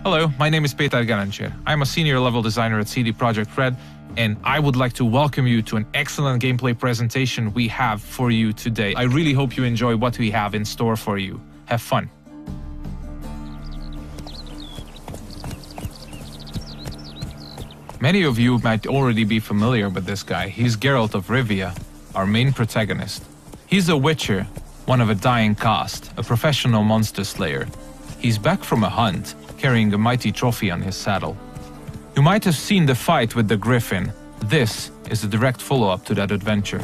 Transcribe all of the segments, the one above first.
Hello, my name is Peter Garancher. I'm a senior level designer at CD Projekt Red, and I would like to welcome you to an excellent gameplay presentation we have for you today. I really hope you enjoy what we have in store for you. Have fun. Many of you might already be familiar with this guy. He's Geralt of Rivia, our main protagonist. He's a witcher, one of a dying caste, a professional monster slayer. He's back from a hunt, carrying a mighty trophy on his saddle. You might have seen the fight with the griffin. This is a direct follow-up to that adventure.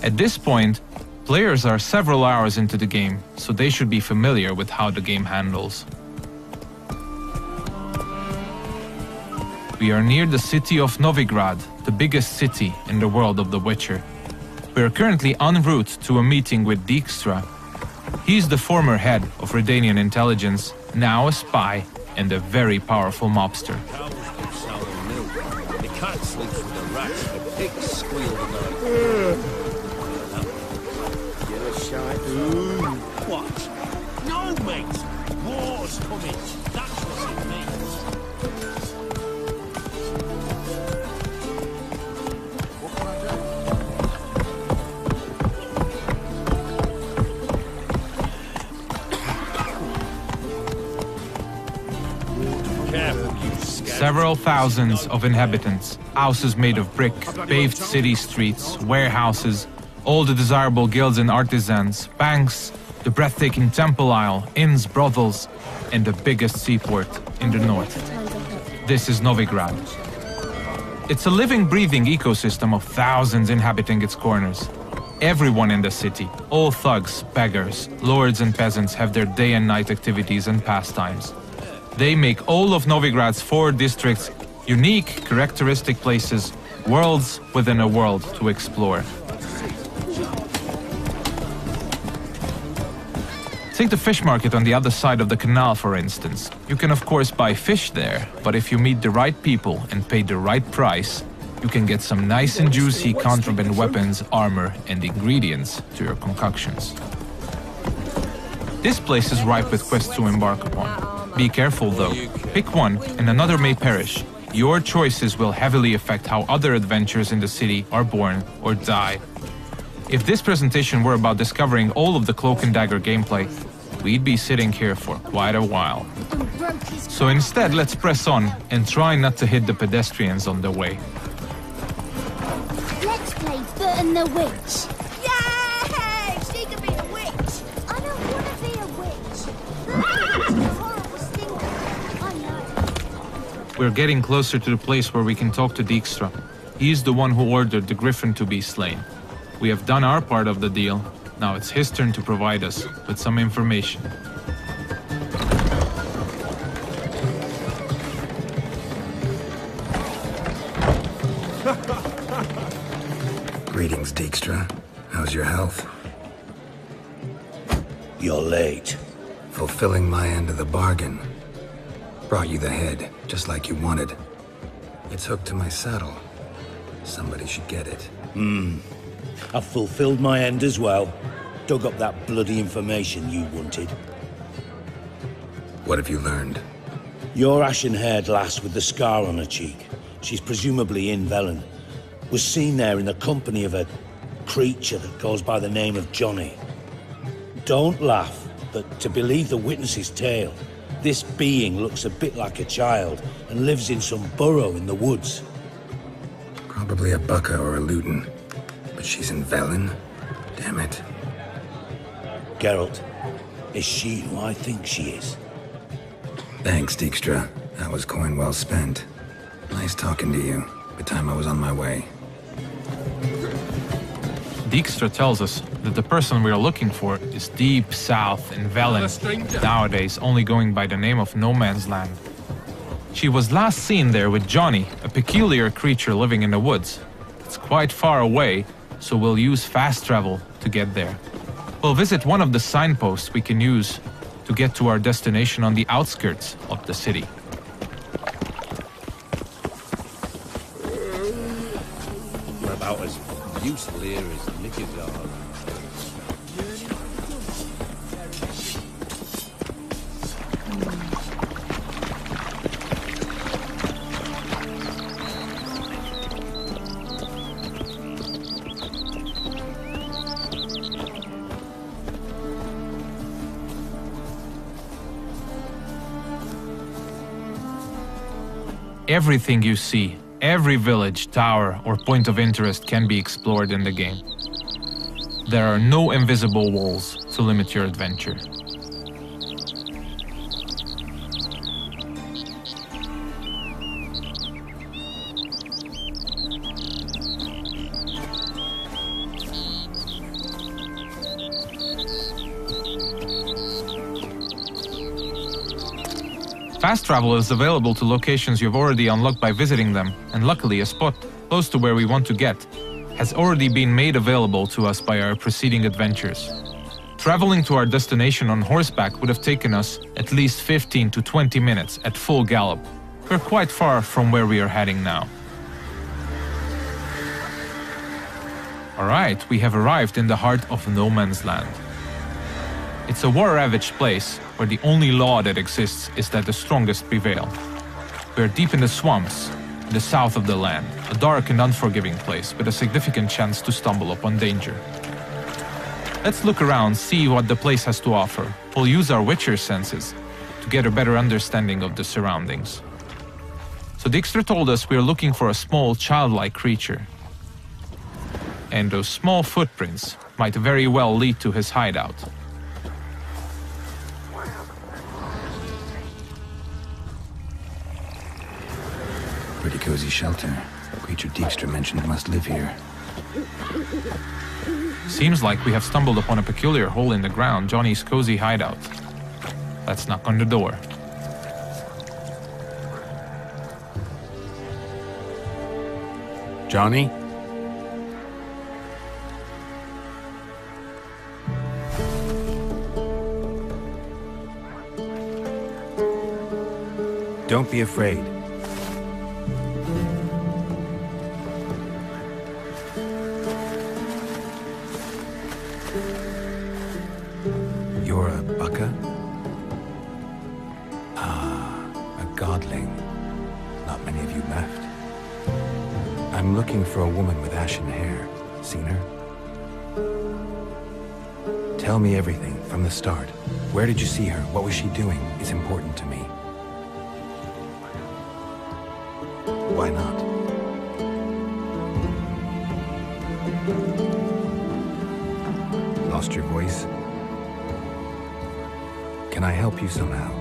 At this point, players are several hours into the game, so they should be familiar with how the game handles. We are near the city of Novigrad, the biggest city in the world of The Witcher. We are currently en route to a meeting with Dijkstra. He's the former head of Redanian intelligence, now a spy and a very powerful mobster. The cat sleeps with the rats, the pigs squeal tonight. You're a shy. What? No, mate! War's coming. That's what it means. What can I do? Several thousands of inhabitants, houses made of brick, paved city streets, warehouses, all the desirable guilds and artisans, banks, the breathtaking temple isle, inns, brothels, and the biggest seaport in the north. This is Novigrad. It's a living, breathing ecosystem of thousands inhabiting its corners. Everyone in the city, all thugs, beggars, lords and peasants have their day and night activities and pastimes. They make all of Novigrad's 4 districts unique, characteristic places, worlds within a world to explore. Take the fish market on the other side of the canal, for instance. You can of course buy fish there, but if you meet the right people and pay the right price, you can get some nice and juicy contraband weapons, armor, and ingredients to your concoctions. This place is ripe with quests to embark upon. Be careful though, pick one and another may perish. Your choices will heavily affect how other adventures in the city are born or die. If this presentation were about discovering all of the Cloak and Dagger gameplay, we'd be sitting here for quite a while. So instead, let's press on and try not to hit the pedestrians on the way. Let's play Foot and the Witch. Yay! She can be a witch! I don't want to be a witch. It's a horrible stinker. I know. We're getting closer to the place where we can talk to Dijkstra. He's the one who ordered the griffin to be slain. We have done our part of the deal. Now it's his turn to provide us with some information. Greetings, Dijkstra. How's your health? You're late. Fulfilling my end of the bargain. Brought you the head, just like you wanted. It's hooked to my saddle. Somebody should get it. I've fulfilled my end as well. Dug up that bloody information you wanted. What have you learned? Your ashen-haired lass with the scar on her cheek, she's presumably in Velen, was seen there in the company of a creature that goes by the name of Johnny. Don't laugh, but to believe the witness's tale, this being looks a bit like a child and lives in some burrow in the woods. Probably a Bucca or a Luton. But she's in Velen? Damn it. Geralt, is she who I think she is? Thanks, Dijkstra. That was coin well spent. Nice talking to you. The time I was on my way. Dijkstra tells us that the person we are looking for is deep south in Velen, nowadays only going by the name of No Man's Land. She was last seen there with Johnny, a peculiar creature living in the woods. It's quite far away, so we'll use fast travel to get there. We'll visit one of the signposts we can use to get to our destination on the outskirts of the city. You're about as useful here as knickers are. Everything you see, every village, tower, or point of interest can be explored in the game. There are no invisible walls to limit your adventure. Fast travel is available to locations you've already unlocked by visiting them, and luckily a spot close to where we want to get has already been made available to us by our preceding adventures. Traveling to our destination on horseback would have taken us at least 15 to 20 minutes at full gallop. We're quite far from where we are heading now. Alright, we have arrived in the heart of no man's land. It's a war-ravaged place where the only law that exists is that the strongest prevail. We are deep in the swamps, in the south of the land, a dark and unforgiving place with a significant chance to stumble upon danger. Let's look around, see what the place has to offer. We'll use our Witcher senses to get a better understanding of the surroundings. So Dijkstra told us we are looking for a small, childlike creature. And those small footprints might very well lead to his hideout. Pretty cozy shelter. The creature Dijkstra mentioned must live here. Seems like we have stumbled upon a peculiar hole in the ground, Johnny's cozy hideout. Let's knock on the door. Johnny? Don't be afraid. You're a bucka? Ah, a godling. Not many of you left. I'm looking for a woman with ashen hair. Seen her? Tell me everything from the start. Where did you see her? What was she doing? It's important to me. Why not? Lost your voice? Can I help you somehow?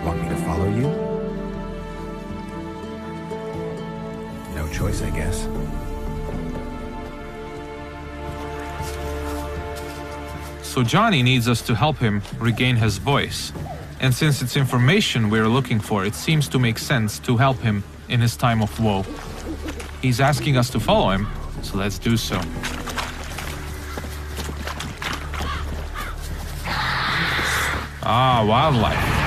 Want me to follow you? No choice, I guess. So Johnny needs us to help him regain his voice. And since it's information we're looking for, it seems to make sense to help him in his time of woe. He's asking us to follow him, so let's do so. Ah, wildlife.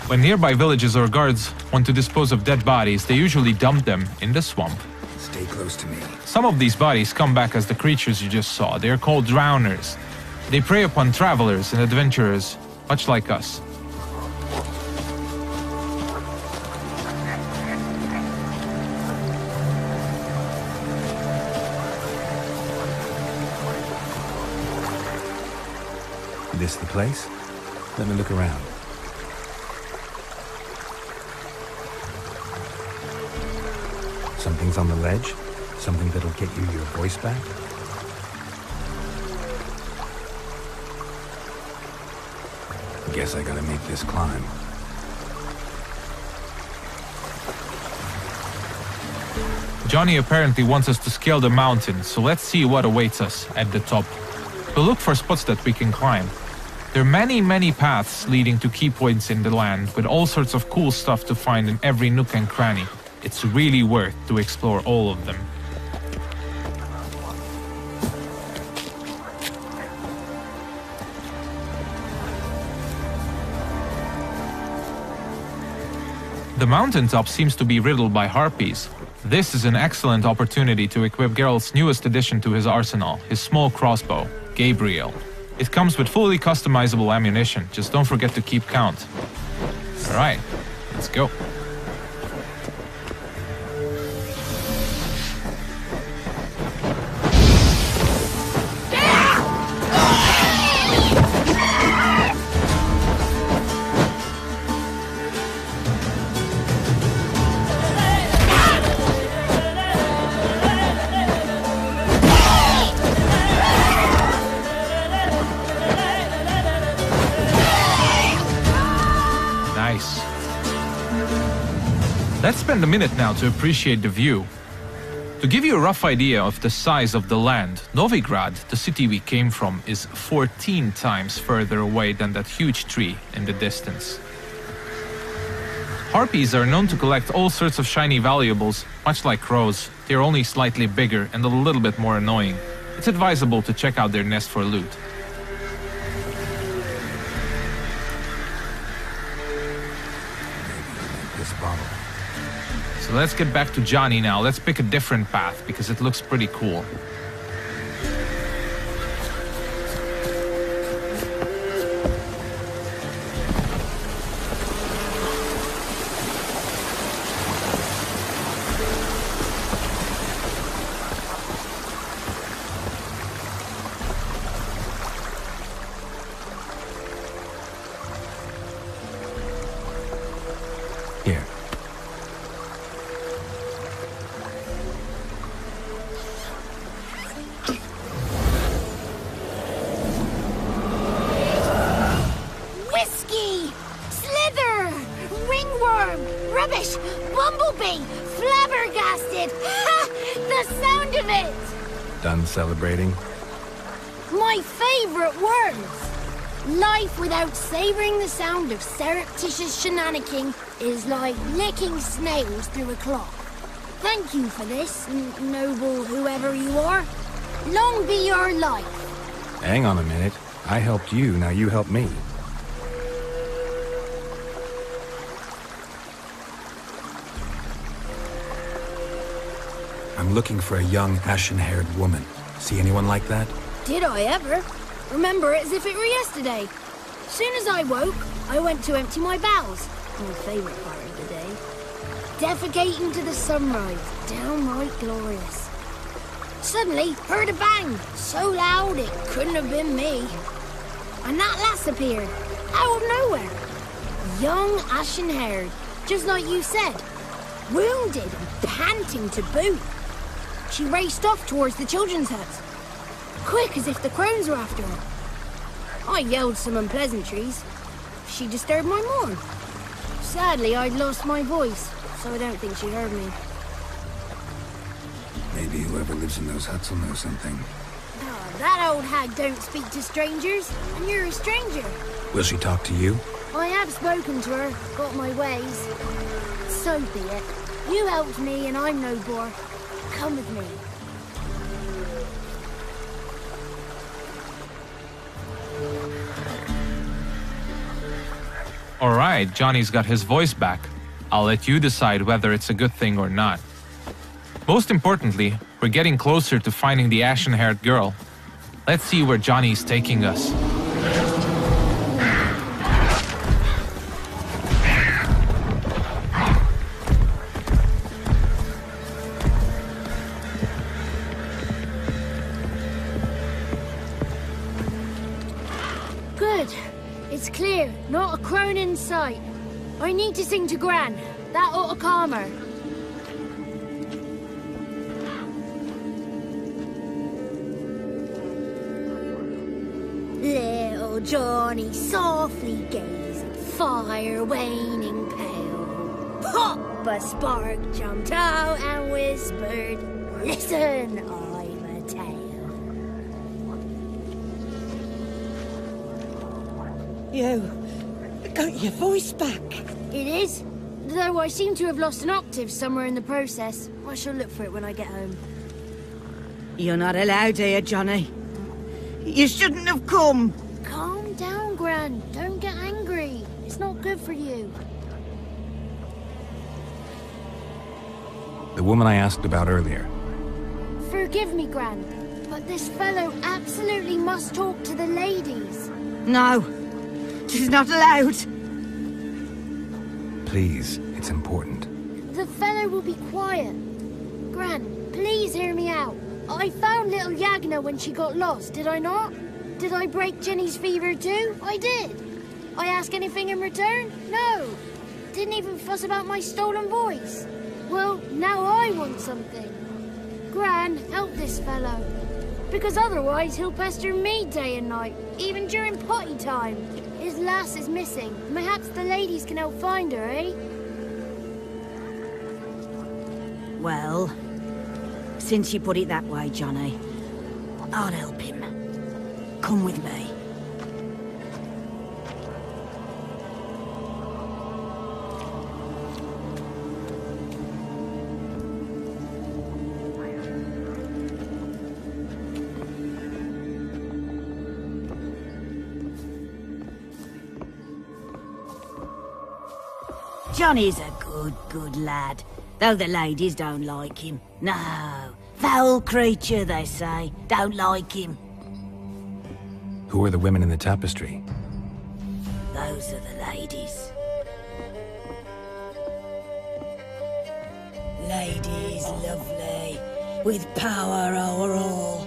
When nearby villages or guards want to dispose of dead bodies, they usually dump them in the swamp. Stay close to me. Some of these bodies come back as the creatures you just saw. They are called drowners. They prey upon travelers and adventurers, much like us. This the place? Let me look around. Something's on the ledge? Something that'll get you your voice back? Guess I gotta make this climb. Johnny apparently wants us to scale the mountain, so let's see what awaits us at the top. We'll look for spots that we can climb. There are many paths leading to key points in the land, with all sorts of cool stuff to find in every nook and cranny. It's really worth to explore all of them. The mountaintop seems to be riddled by harpies. This is an excellent opportunity to equip Geralt's newest addition to his arsenal, his small crossbow, Gabriel. It comes with fully customizable ammunition, just don't forget to keep count. Alright, let's go. Let's spend a minute now to appreciate the view. To give you a rough idea of the size of the land, Novigrad, the city we came from, is 14 times further away than that huge tree in the distance. Harpies are known to collect all sorts of shiny valuables, much like crows. They're only slightly bigger and a little bit more annoying. It's advisable to check out their nest for loot. This bottle. So let's get back to Johnny now. Let's pick a different path because it looks pretty cool. Here. Whiskey! Slither! Ringworm! Rubbish! Bumblebee! Flabbergasted! Ha! The sound of it! Done celebrating? My favorite words! Life without savoring the sound of surreptitious shenanigans is like licking snails through a cloth. Thank you for this, noble whoever you are. Long be your life. Hang on a minute. I helped you, now you help me. I'm looking for a young, ashen-haired woman. See anyone like that? Did I ever? Remember it as if it were yesterday. Soon as I woke, I went to empty my bowels. My favorite part of the day. Defecating to the sunrise. Downright glorious. Suddenly, heard a bang. So loud it couldn't have been me. And that lass appeared. Out of nowhere. Young, ashen-haired. Just like you said. Wounded and panting to boot. She raced off towards the children's huts. Quick as if the crones were after her. I yelled some unpleasantries. She disturbed my morn. Sadly, I'd lost my voice, so I don't think she heard me. Maybe whoever lives in those huts will know something. Oh, that old hag don't speak to strangers, and you're a stranger. Will she talk to you? I have spoken to her, got my ways. So be it. You helped me, and I'm no bore. Come with me. Alright, Johnny's got his voice back. I'll let you decide whether it's a good thing or not. Most importantly, we're getting closer to finding the ashen-haired girl. Let's see where Johnny's taking us. Good. It's clear. Not a crone in sight. I need to sing to Gran. That ought to calm her. Little Johnny softly gazed at fire waning pale. Pop! A spark jumped out and whispered, "Listen, I've a tale." You got your voice back. It is. Though I seem to have lost an octave somewhere in the process. I shall look for it when I get home. You're not allowed here, Johnny. You shouldn't have come. Calm down, Gran. Don't get angry. It's not good for you. The woman I asked about earlier. Forgive me, Gran, but this fellow absolutely must talk to the ladies. No. She's not allowed. Please, it's important. The fellow will be quiet. Gran, please hear me out. I found little Yagna when she got lost, did I not? Did I break Jenny's fever too? I did. I ask anything in return? No. Didn't even fuss about my stolen voice. Well, now I want something. Gran, help this fellow. Because otherwise he'll pester me day and night, even during potty time. His lass is missing. Perhaps the ladies can help find her, eh? Well, since you put it that way, Johnny, I'll help him. Come with me. Johnny's a good lad, though the ladies don't like him. No, foul creature, they say. Don't like him. Who are the women in the tapestry? Those are the ladies. Ladies lovely, with power o'er all.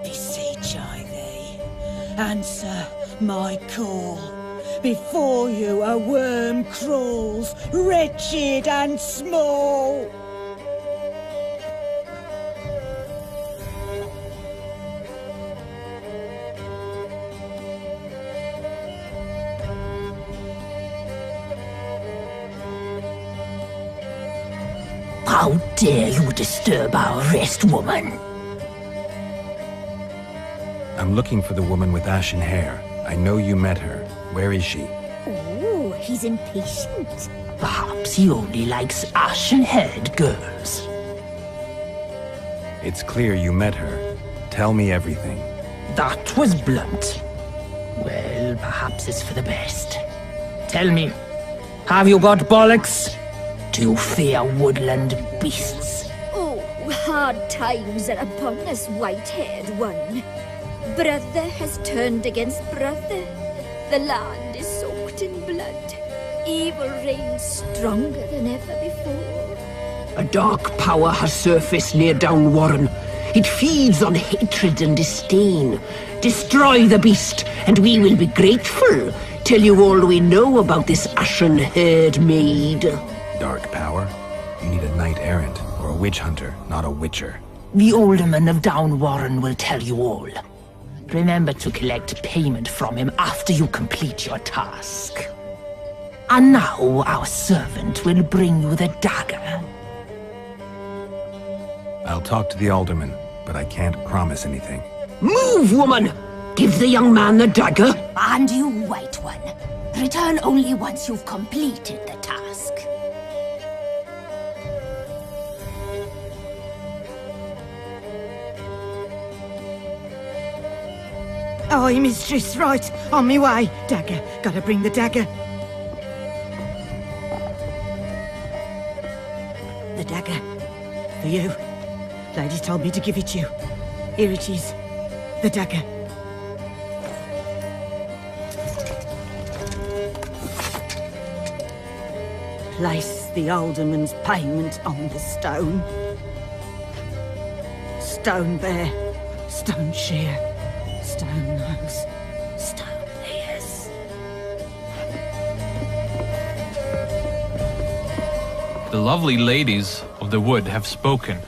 Beseech I thee, answer my call. Before you a worm crawls, wretched and small. How dare you disturb our rest, woman? I'm looking for the woman with ashen hair. I know you met her. Where is she? Oh, he's impatient. Perhaps he only likes ashen-haired girls. It's clear you met her. Tell me everything. That was blunt. Well, perhaps it's for the best. Tell me, have you got bollocks? Do you fear woodland beasts? Oh, hard times are upon us, white-haired one. Brother has turned against brother. The land is soaked in blood. Evil reigns stronger than ever before. A dark power has surfaced near Downwarren. It feeds on hatred and disdain. Destroy the beast, and we will be grateful. Tell you all we know about this ashen-haired maid. Dark power? You need a knight-errant, or a witch-hunter, not a witcher. The alderman of Downwarren will tell you all. Remember to collect payment from him after you complete your task. And now our servant will bring you the dagger. I'll talk to the alderman, but I can't promise anything. Move, woman! Give the young man the dagger. And you, white one, return only once you've completed the task. Aye, mistress, right. On me way. Dagger. Gotta bring the dagger. The dagger. For you. Ladies told me to give it you. Here it is. The dagger. Place the alderman's payment on the stone. Stone bear. Stone shear. Stone nose, stone ears. The lovely ladies of the wood have spoken.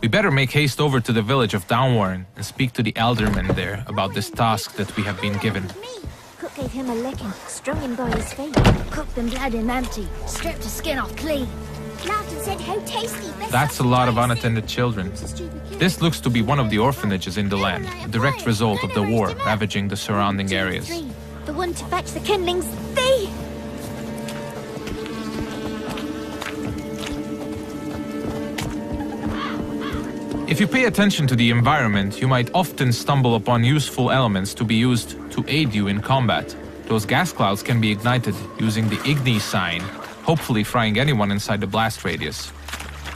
We better make haste over to the village of Downwarren and speak to the alderman there about this task that we have been given. Cook gave him a licking, strung him by his feet. Cooked and bled him empty, stripped his skin off clean. Laughed and said how tasty. That's a lot of unattended children. This looks to be one of the orphanages in the land, a direct result of the war ravaging the surrounding areas. The one to fetch the kindlings, they... If you pay attention to the environment, you might often stumble upon useful elements to be used to aid you in combat. Those gas clouds can be ignited using the Igni sign, hopefully frying anyone inside the blast radius.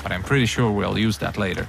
But I'm pretty sure we'll use that later.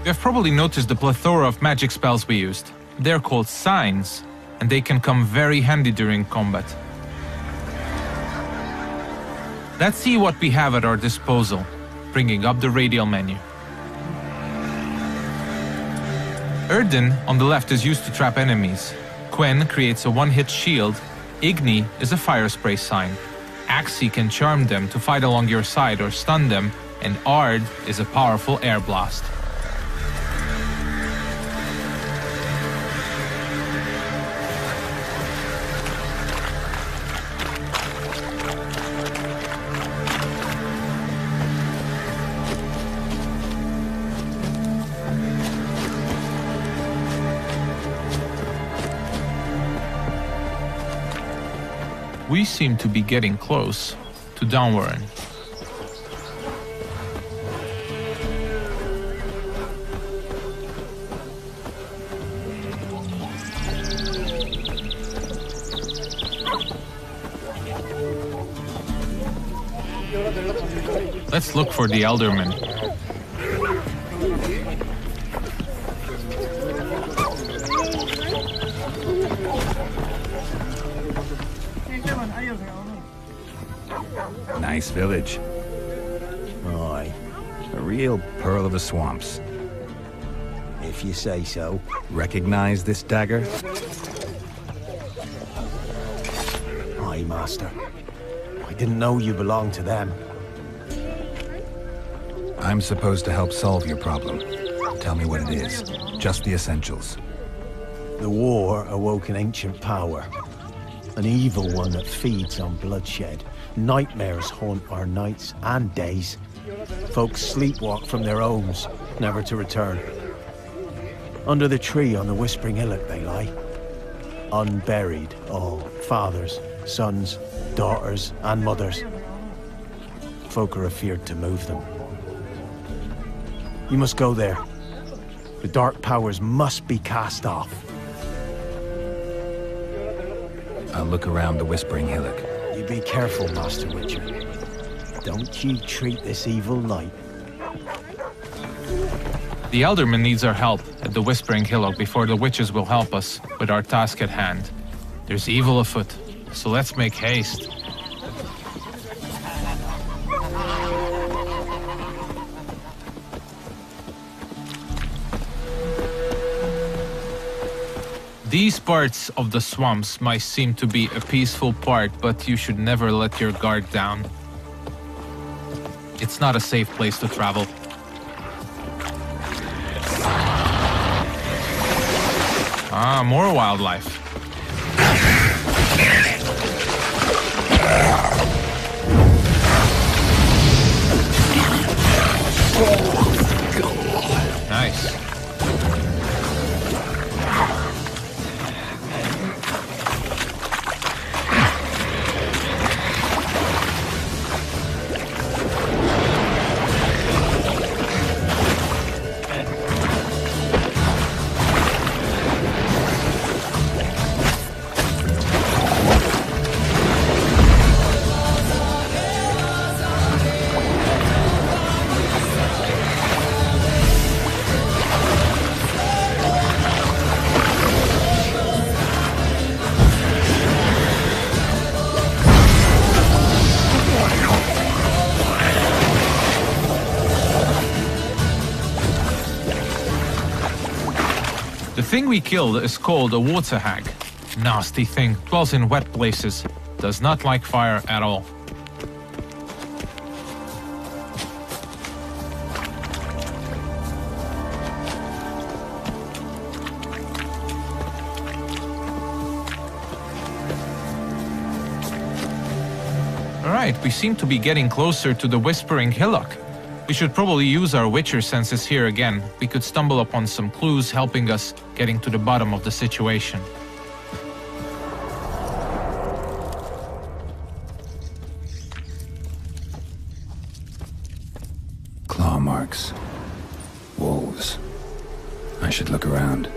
You have probably noticed the plethora of magic spells we used. They're called signs, and they can come very handy during combat. Let's see what we have at our disposal, bringing up the radial menu. Erden on the left is used to trap enemies. Quen creates a one-hit shield. Igni is a fire spray sign. Axi can charm them to fight along your side or stun them, and Ard is a powerful air blast. We seem to be getting close to Downwarren. Let's look for the Elderman. Nice village. Aye. A real pearl of the swamps. If you say so. Recognize this dagger? Aye, Master. I didn't know you belonged to them. I'm supposed to help solve your problem. Tell me what it is. Just the essentials. The war awoke an ancient power. An evil one that feeds on bloodshed. Nightmares haunt our nights and days. Folks sleepwalk from their homes, never to return. Under the tree on the Whispering Hillock they lie. Unburied, all. Fathers, sons, daughters, and mothers. Folk are afeard to move them. You must go there. The dark powers must be cast off. I'll look around the Whispering Hillock. You be careful, Master Witcher. Don't you treat this evil light. The Elderman needs our help at the Whispering Hillock before the witches will help us with our task at hand. There's evil afoot, so let's make haste. These parts of the swamps might seem to be a peaceful part, but you should never let your guard down. It's not a safe place to travel. Ah, more wildlife. thing we killed is called a water hag. Nasty thing, dwells in wet places, does not like fire at all. Alright, we seem to be getting closer to the Whispering Hillock. We should probably use our Witcher senses here again. We could stumble upon some clues helping us getting to the bottom of the situation. Claw marks. Wolves. I should look around.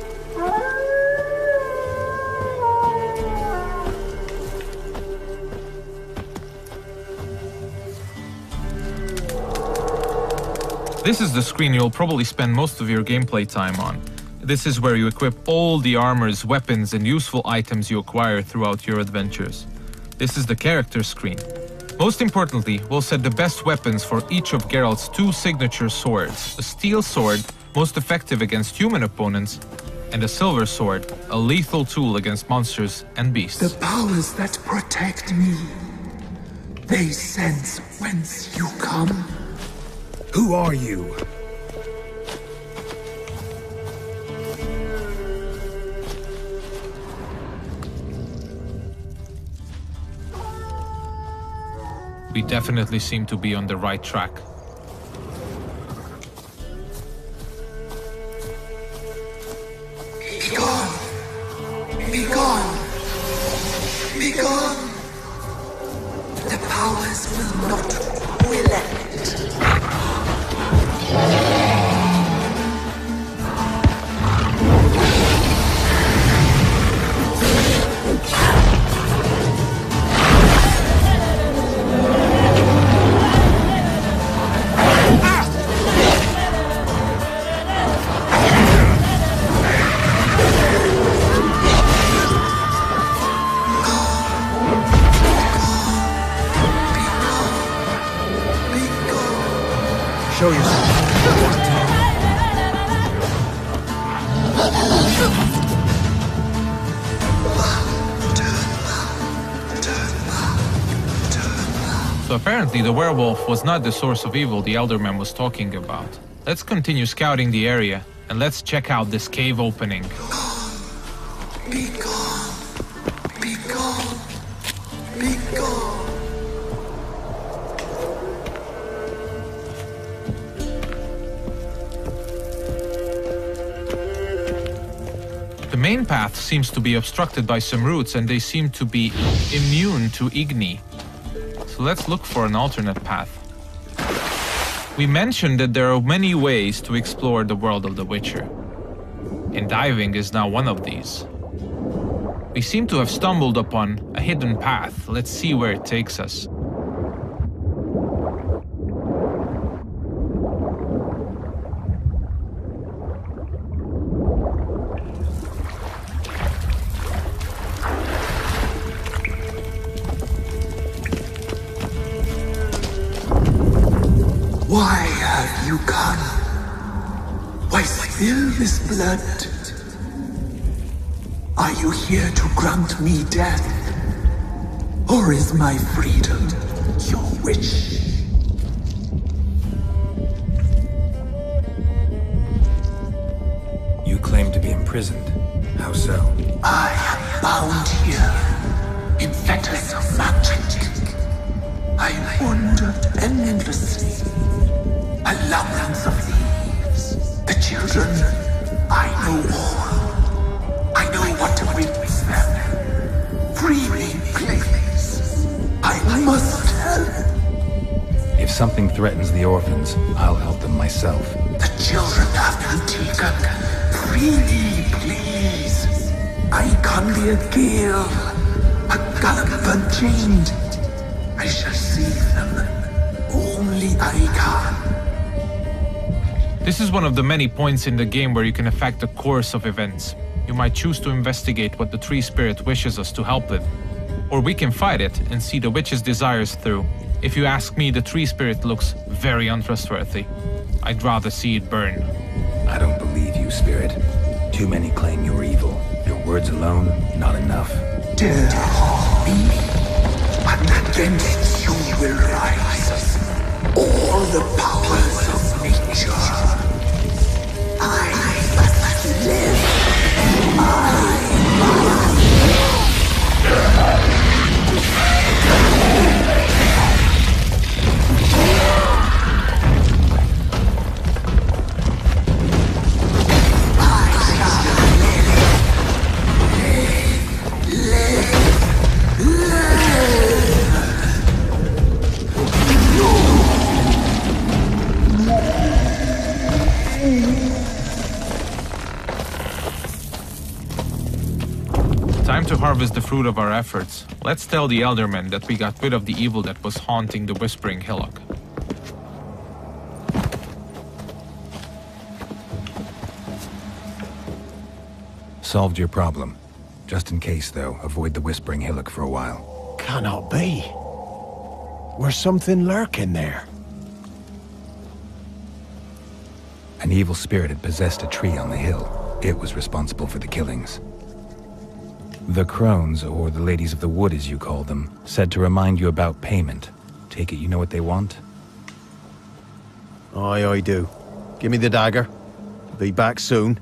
This is the screen you'll probably spend most of your gameplay time on. This is where you equip all the armors, weapons, and useful items you acquire throughout your adventures. This is the character screen. Most importantly, we'll set the best weapons for each of Geralt's 2 signature swords. A steel sword, most effective against human opponents, and a silver sword, a lethal tool against monsters and beasts. The powers that protect me, they sense whence you come. Who are you? We definitely seem to be on the right track. Be gone! Be gone! Be gone! The powers will not relent. Show yourself. So apparently the werewolf was not the source of evil the Elderman was talking about. Let's continue scouting the area, and let's check out this cave opening. Be gone! Be gone! Be gone! The main path seems to be obstructed by some roots, and they seem to be immune to Igni. So let's look for an alternate path. We mentioned that there are many ways to explore the world of The Witcher, and diving is now one of these. We seem to have stumbled upon a hidden path. Let's see where it takes us. Why have you come? Why spill this blood? Are you here to grant me death? Or is my freedom your wish? You claim to be imprisoned. How so? I am bound here in fetters of magic. I wander endlessly. A labyrinth of leaves. The children, I know all. I know what awaits them. Free me, please. I must help. If something threatens the orphans, I'll help them myself. The children have been taken. Free me, please. I can be a gale, a gallop unchained. I shall save them. Only I can. This is one of the many points in the game where you can affect the course of events. You might choose to investigate what the tree spirit wishes us to help with. Or we can fight it and see the witch's desires through. If you ask me, the tree spirit looks very untrustworthy. I'd rather see it burn. I don't believe you, Spirit. Too many claim you're evil. Your words alone, not enough. Dare harm me, and against you will rise all the powers of nature. I must live. Time to harvest the fruit of our efforts. Let's tell the Eldermen that we got rid of the evil that was haunting the Whispering Hillock. Solved your problem. Just in case, though, avoid the Whispering Hillock for a while. Cannot be. There's something lurking there. An evil spirit had possessed a tree on the hill. It was responsible for the killings. The crones, or the ladies of the wood as you call them, said to remind you about payment. Take it you know what they want? Aye, I do. Give me the dagger. Be back soon.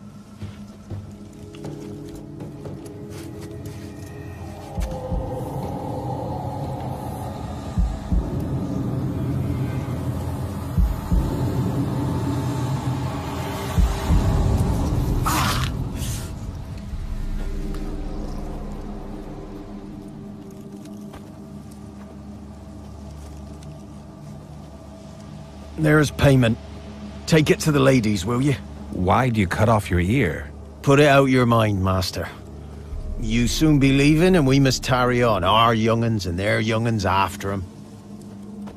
There's payment. Take it to the ladies, will you? Why'd you cut off your ear? Put it out your mind, master. You soon be leaving and we must tarry on, our young'uns and their young'uns after 'em.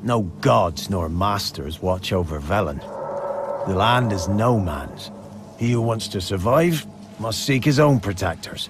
No gods nor masters watch over Velen. The land is no man's. He who wants to survive must seek his own protectors.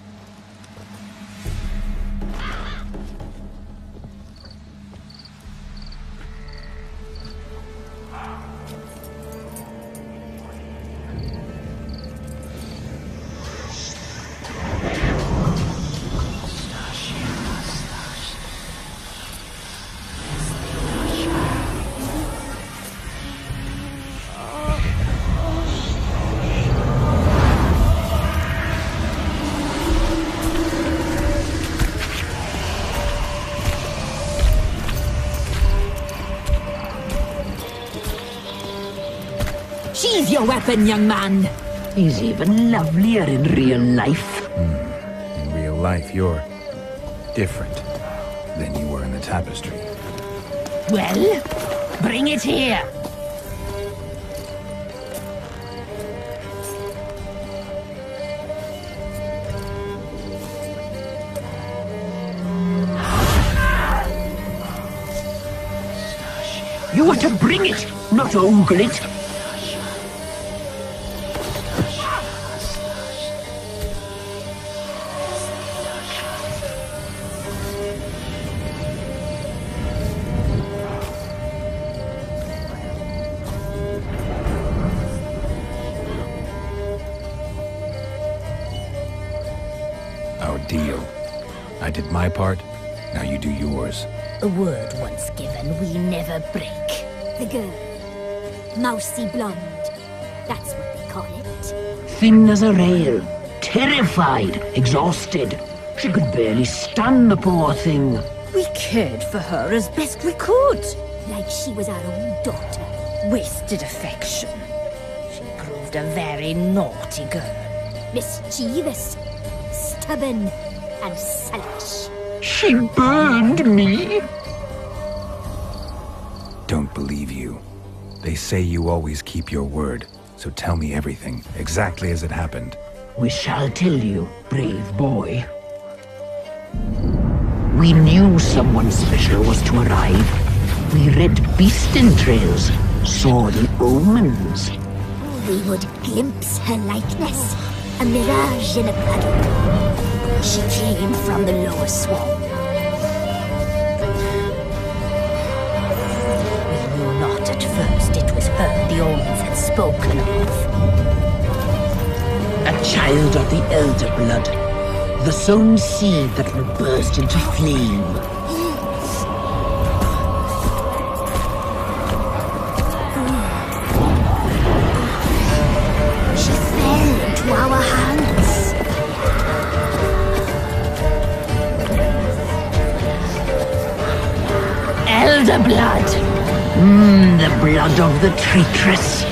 Sheathe your weapon, young man. He's even lovelier in real life. In real life, you're different than you were in the tapestry. Well, bring it here. You are to bring it, not ogle it. Our deal. I did my part, now you do yours. A word once given, we never break. The girl. Mousy blonde. That's what they call it. Thin as a rail, terrified, exhausted. She could barely stand, the poor thing. We cared for her as best we could. Like she was our own daughter. Wasted affection. She proved a very naughty girl. Mischievous, stubborn, and selfish. She burned me. Don't believe you. They say you always keep your word, so tell me everything, exactly as it happened. We shall tell you, brave boy. We knew someone special was to arrive. We read beast entrails, saw the omens. We would glimpse her likeness, a mirage in a puddle. She came from the lower swamp. We knew not at first it was her the omens had spoken of. A child of the Elder Blood. The sown seed that will burst into flame. She fell into our hands. Elder Blood. The blood of the traitress.